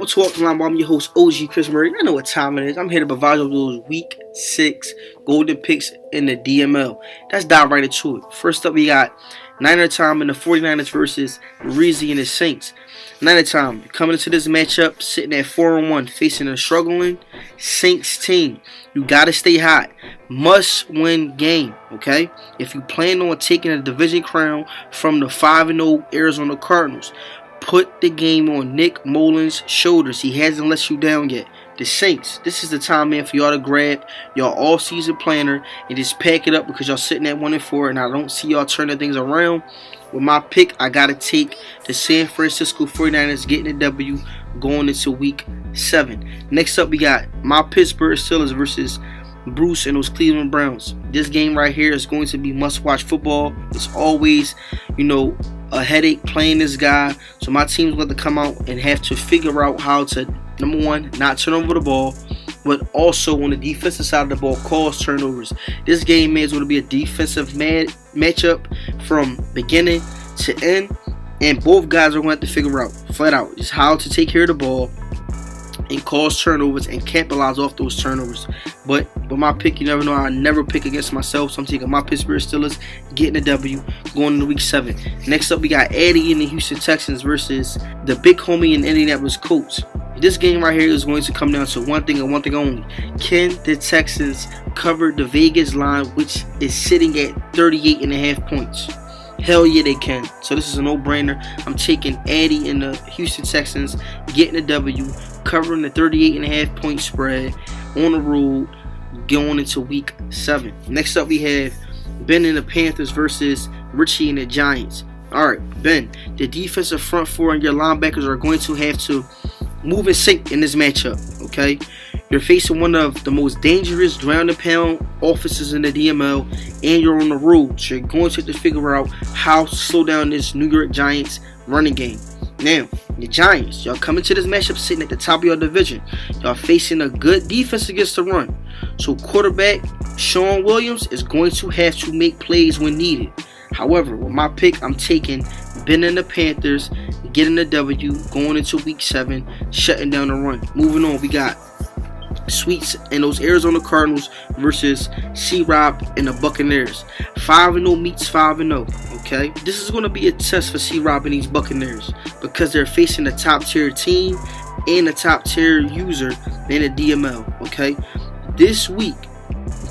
to Walk the Line. I'm your host, OG Chris Murray. I know what time it is. I'm here to provide you those Week 6 golden picks in the DML. Let's dive right into it. First up, we got Niner time in the 49ers versus Reezy and the Saints. Niner time coming into this matchup, sitting at 4-1, facing a struggling Saints team. You gotta stay hot. Must-win game. Okay, if you plan on taking a division crown from the 5-0 Arizona Cardinals, put the game on Nick Mullins' shoulders. He hasn't let you down yet. The Saints, this is the time, man, for y'all to grab y'all all-season planner and just pack it up because y'all sitting at 1-4, and I don't see y'all turning things around. With my pick, I got to take the San Francisco 49ers getting a W going into Week 7. Next up, we got my Pittsburgh Steelers versus Bruce and those Cleveland Browns. This game right here is going to be must-watch football. It's always, a headache playing this guy. So my team's going to come out and have to figure out how to, number one, not turn over the ball, but also on the defensive side of the ball, cause turnovers. This game, man, is going to be a defensive matchup from beginning to end. And both guys are going to have to figure out, flat out, just how to take care of the ball and cause turnovers and capitalize off those turnovers. But my pick, you never know. I never pick against myself, so I'm taking my Pittsburgh Steelers getting a W going into Week 7. Next up, we got Addy and the Houston Texans versus the big homie in Indianapolis Colts. This game right here is going to come down to one thing and one thing only. Can the Texans cover the Vegas line, which is sitting at 38.5 points? Hell yeah, they can. So this is a no-brainer. I'm taking Addy and the Houston Texans getting a W, covering the 38.5 point spread on the road going into Week 7. Next up, we have Ben and the Panthers versus Richie and the Giants. Alright, Ben, the defensive front four and your linebackers are going to have to move and sync in this matchup, okay? You're facing one of the most dangerous ground and pound offenses in the DML, and you're on the road. So you're going to have to figure out how to slow down this New York Giants running game. Now, the Giants, y'all coming to this matchup sitting at the top of your division. Y'all facing a good defense against the run. So quarterback Sean Williams is going to have to make plays when needed. However, with my pick, I'm taking Ben and the Panthers getting the W going into Week 7, shutting down the run. Moving on, we got Sweets and those Arizona Cardinals versus C-Rob and the Buccaneers. 5-0 meets 5-0, okay? This is going to be a test for C-Rob and these Buccaneers because they're facing a top-tier team and a top-tier user in the DML, okay? This week,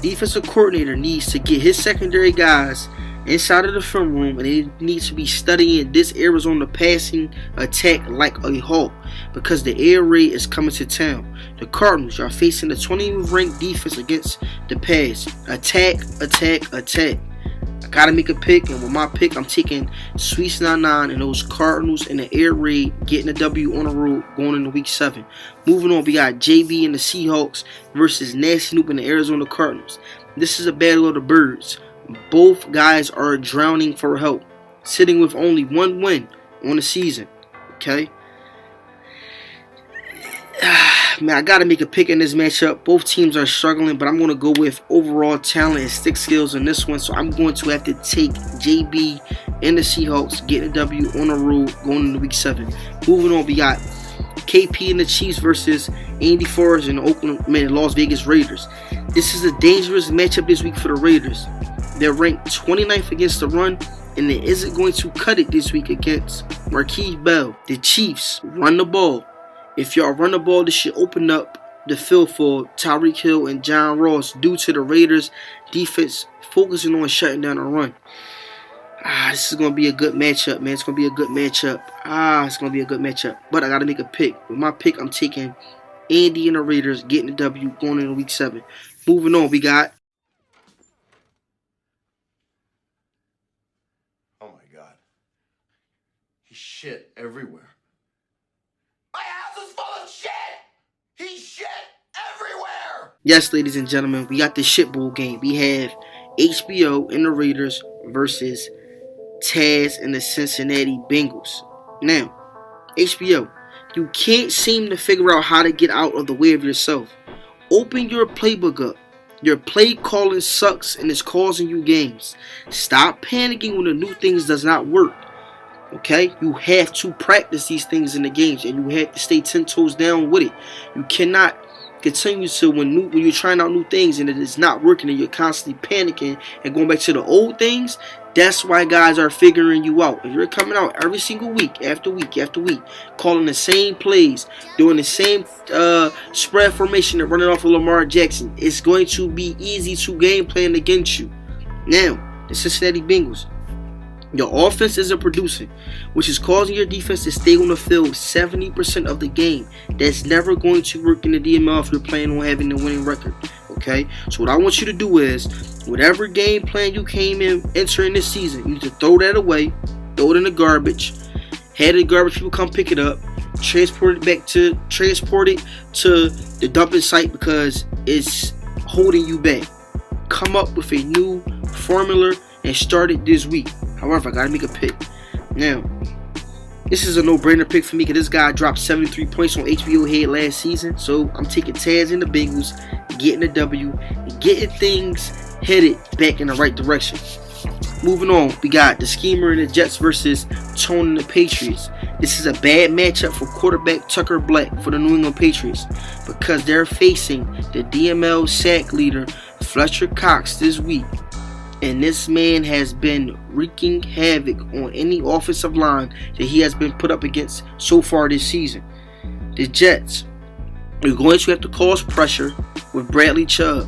defensive coordinator needs to get his secondary guys inside of the film room, and they need to be studying this Arizona passing attack like a hawk because the air raid is coming to town. The Cardinals are facing the 20th ranked defense against the pass. Attack, attack, attack. I gotta make a pick, and with my pick, I'm taking Sweets 99 and those Cardinals in the air raid getting a W on the road going into Week 7. Moving on, we got JB and the Seahawks versus Nasty Noob and the Arizona Cardinals. This is a battle of the birds. Both guys are drowning for help, sitting with only one win on the season. Okay, man, I gotta make a pick in this matchup. Both teams are struggling, but I'm gonna go with overall talent and stick skills in this one. So I'm going to have to take JB and the Seahawks getting a W on the road going into Week 7. Moving on, we got KP and the Chiefs versus Andy Forrest and the Las Vegas Raiders. This is a dangerous matchup this week for the Raiders. They're ranked 29th against the run, and it isn't going to cut it this week against Marquise Bell. The Chiefs run the ball. If y'all run the ball, this should open up the field for Tyreek Hill and John Ross due to the Raiders' defense focusing on shutting down the run. This is going to be a good matchup, man. It's going to be a good matchup. It's going to be a good matchup. But I got to make a pick. With my pick, I'm taking Andy and the Raiders getting the W going into Week 7. Moving on, we got shit everywhere. My house is full of shit! He's shit everywhere! Yes, ladies and gentlemen, we got the shit bowl game. We have HBO and the Raiders versus Taz and the Cincinnati Bengals. Now, HBO, you can't seem to figure out how to get out of the way of yourself. Open your playbook up. Your play calling sucks and it's causing you games. Stop panicking when the new things does not work. Okay, you have to practice these things in the games, and you have to stay 10 toes down with it. You cannot continue to when you're trying out new things and it is not working, and you're constantly panicking and going back to the old things. That's why guys are figuring you out. If you're coming out every single week after week after week, calling the same plays, doing the same spread formation and running off of Lamar Jackson, it's going to be easy to game plan against you. Now, the Cincinnati Bengals. Your offense isn't producing, which is causing your defense to stay on the field 70% of the game. That's never going to work in the DML if you're planning on having a winning record. Okay? So what I want you to do is, whatever game plan you came in entering this season, you need to throw that away, throw it in the garbage, have the garbage people come pick it up, transport it to the dumping site because it's holding you back. Come up with a new formula and start it this week. However, I gotta make a pick. Now, this is a no-brainer pick for me because this guy dropped 73 points on HBO Head last season. So I'm taking Taz and the Bengals, getting the W, and getting things headed back in the right direction. Moving on, we got the Schemer and the Jets versus Tone and the Patriots. This is a bad matchup for quarterback Tucker Black for the New England Patriots because they're facing the DML sack leader Fletcher Cox this week. And this man has been wreaking havoc on any offensive line that he has been put up against so far this season. The Jets are going to have to cause pressure with Bradley Chubb.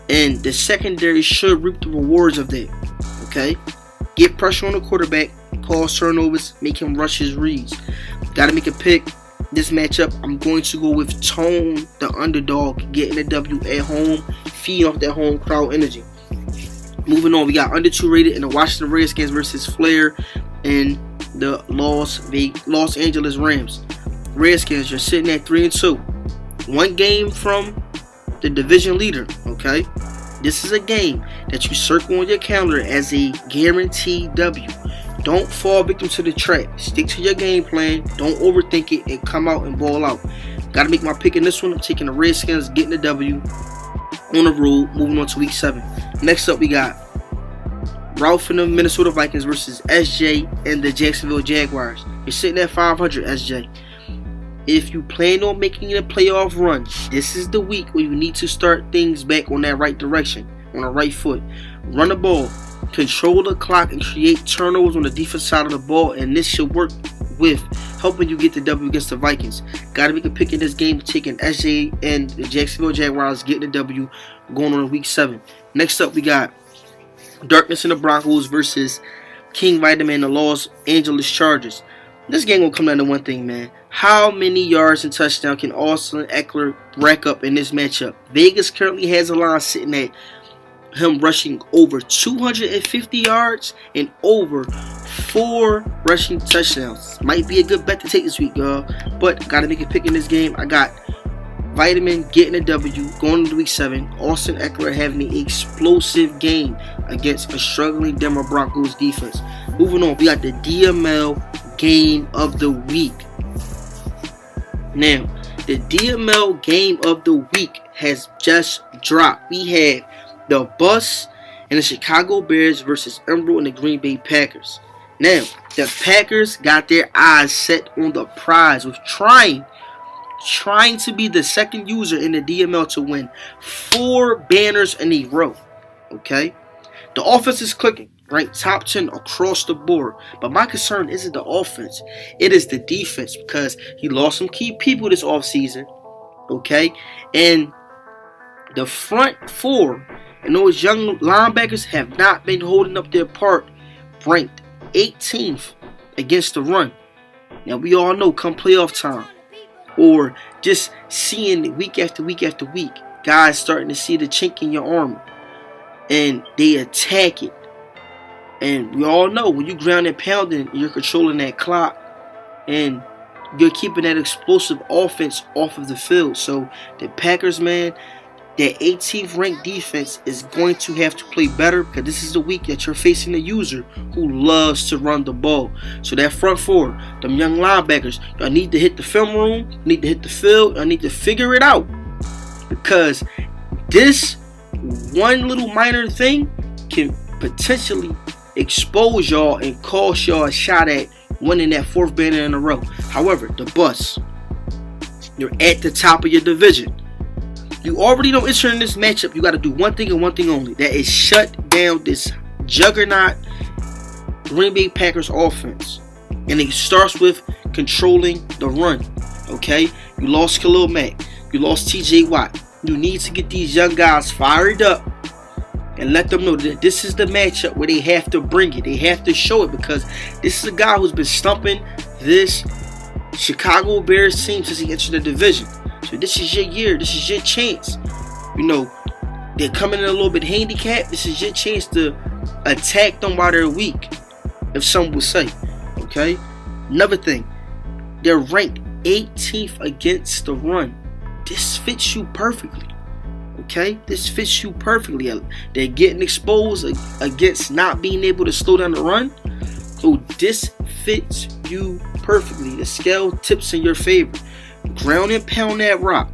And the secondary should reap the rewards of that. Okay? Get pressure on the quarterback, cause turnovers, make him rush his reads. Gotta make a pick. This matchup, I'm going to go with Tone, the underdog, getting the W at home, feeding off that home crowd energy. Moving on, we got under 2 rated in the Washington Redskins versus Flair and the Los Angeles Rams. Redskins, you're sitting at 3-2. One game from the division leader, okay? This is a game that you circle on your calendar as a guaranteed W. Don't fall victim to the trap. Stick to your game plan. Don't overthink it and come out and ball out. Got to make my pick in this one. I'm taking the Redskins, getting the W on the road, moving on to week 7. Next up, we got Ralph and the Minnesota Vikings versus SJ and the Jacksonville Jaguars. You're sitting at 500, SJ. If you plan on making a playoff run, this is the week where you need to start things back on that right direction, on the right foot. Run the ball, control the clock, and create turnovers on the defense side of the ball, and this should work with helping you get the W against the Vikings. Got to make a pick in this game, taking SJ and the Jacksonville Jaguars, getting the W, going on to week 7. Next up, we got Darkness and the Broncos versus King Vitamin and the Los Angeles Chargers. This game will come down to one thing, man. How many yards and touchdowns can Austin Eckler rack up in this matchup? Vegas currently has a line sitting at him rushing over 250 yards and over 4 rushing touchdowns. Might be a good bet to take this week, y'all. But got to make a pick in this game. I got Vitamin getting a W, going into week 7. Austin Eckler having an explosive game against a struggling Denver Broncos defense. Moving on, we got the DML game of the week. Now, the DML game of the week has just dropped. We have the Bucs and the Chicago Bears versus Emerald and the Green Bay Packers. Now, the Packers got their eyes set on the prize with trying to be the second user in the DML to win 4 banners in a row. Okay? The offense is clicking, right? Top 10 across the board. But my concern isn't the offense. It is the defense because he lost some key people this offseason. Okay? And the front 4 and those young linebackers have not been holding up their part, ranked 18th against the run. Now, we all know come playoff time, or just seeing week after week after week, guys starting to see the chink in your armor, and they attack it. And we all know when you ground and pounding, you're controlling that clock, and you're keeping that explosive offense off of the field. So the Packers, man, that 18th ranked defense is going to have to play better because this is the week that you're facing a user who loves to run the ball. So that front 4, them young linebackers, y'all need to hit the film room, you need to hit the field, y'all need to figure it out. Because this one little minor thing can potentially expose y'all and cost y'all a shot at winning that 4th banner in a row. However, the Bucks, you're at the top of your division. You already know entering this matchup, you got to do one thing and one thing only. That is shut down this juggernaut Green Bay Packers offense. And it starts with controlling the run. Okay? You lost Khalil Mack. You lost TJ Watt. You need to get these young guys fired up and let them know that this is the matchup where they have to bring it. They have to show it, because this is a guy who's been stumping this Chicago Bears team since he entered the division. So this is your year. This is your chance. You know, they're coming in a little bit handicapped. This is your chance to attack them while they're weak, if some would say. Okay? Another thing, they're ranked 18th against the run. This fits you perfectly. Okay? This fits you perfectly. They're getting exposed against not being able to slow down the run. So this fits you perfectly. The scale tips in your favor. Ground and pound that rock.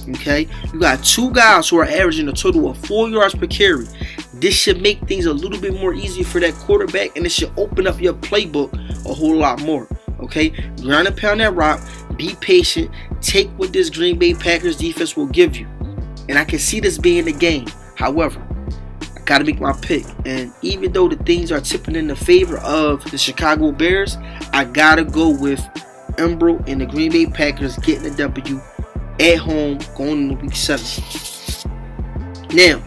Okay? You got 2 guys who are averaging a total of 4 yards per carry. This should make things a little bit more easier for that quarterback, and it should open up your playbook a whole lot more. Okay? Ground and pound that rock. Be patient. Take what this Green Bay Packers defense will give you. And I can see this being the game. However, I got to make my pick. And even though the things are tipping in the favor of the Chicago Bears, I got to go with Embro and the Green Bay Packers getting a W at home going into week 7. Now,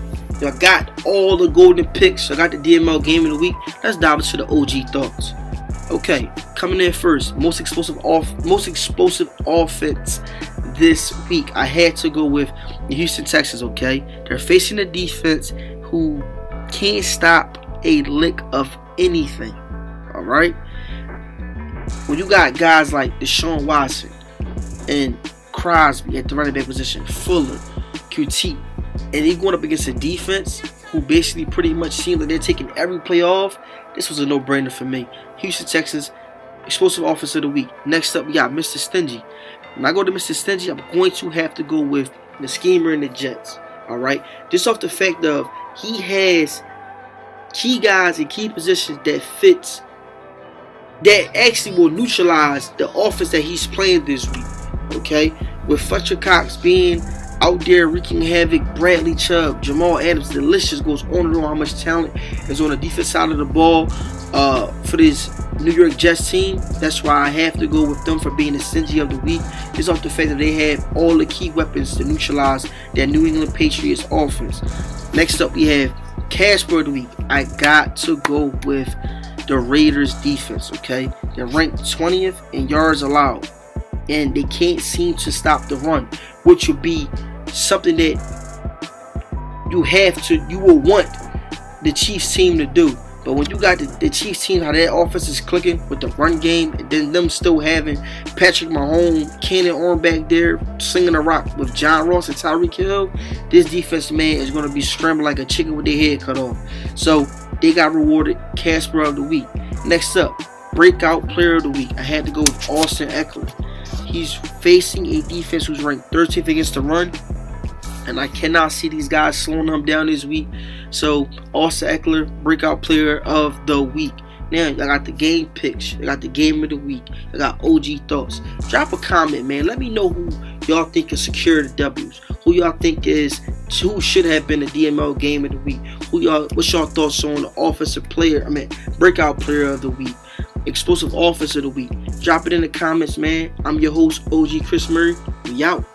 I got all the golden picks. I got the DML game of the week. Let's dive into the OG thoughts. Okay, coming in first, most explosive offense this week. I had to go with the Houston Texans. Okay, they're facing a defense who can't stop a lick of anything. All right, when you got guys like Deshaun Watson and Crosby at the running back position, Fuller, QT, and he going up against a defense who basically pretty much seems like they're taking every play off, this was a no-brainer for me. Houston Texans, explosive offense of the week. Next up, we got Mr. Stingy. When I go to Mr. Stingy, I'm going to have to go with the schemer and the Jets. All right? Just off the fact of he has key guys in key positions that actually will neutralize the offense that he's playing this week. Okay? With Fletcher Cox being out there wreaking havoc, Bradley Chubb, Jamal Adams, the list just goes on and on how much talent is on the defense side of the ball for this New York Jets team. That's why I have to go with them for being the Stingy of the week. Just off the fact that they have all the key weapons to neutralize that New England Patriots offense. Next up, we have Casper of the week. I got to go with the Raiders defense, okay? They're ranked 20th in yards allowed, and they can't seem to stop the run, which would be something that you will want the Chiefs team to do. But when you got the Chiefs team, how their offense is clicking with the run game, and then them still having Patrick Mahomes, Cannon Orr back there slinging the rock with John Ross and Tyreek Hill, this defense, man, is going to be scrambling like a chicken with their head cut off. So they got rewarded Casper of the week. Next up, breakout player of the week. I had to go with Austin Eckler. He's facing a defense who's ranked 13th against the run, and I cannot see these guys slowing him down this week. So, Austin Eckler, breakout player of the week. Now, I got the game picks. I got the game of the week. I got OG thoughts. Drop a comment, man. Let me know who y'all think can secure the W's. Who y'all think who should have been the DML game of the week. What's y'all thoughts on the breakout player of the week. Explosive offense of the week. Drop it in the comments, man. I'm your host, OG Chris Murray. We out.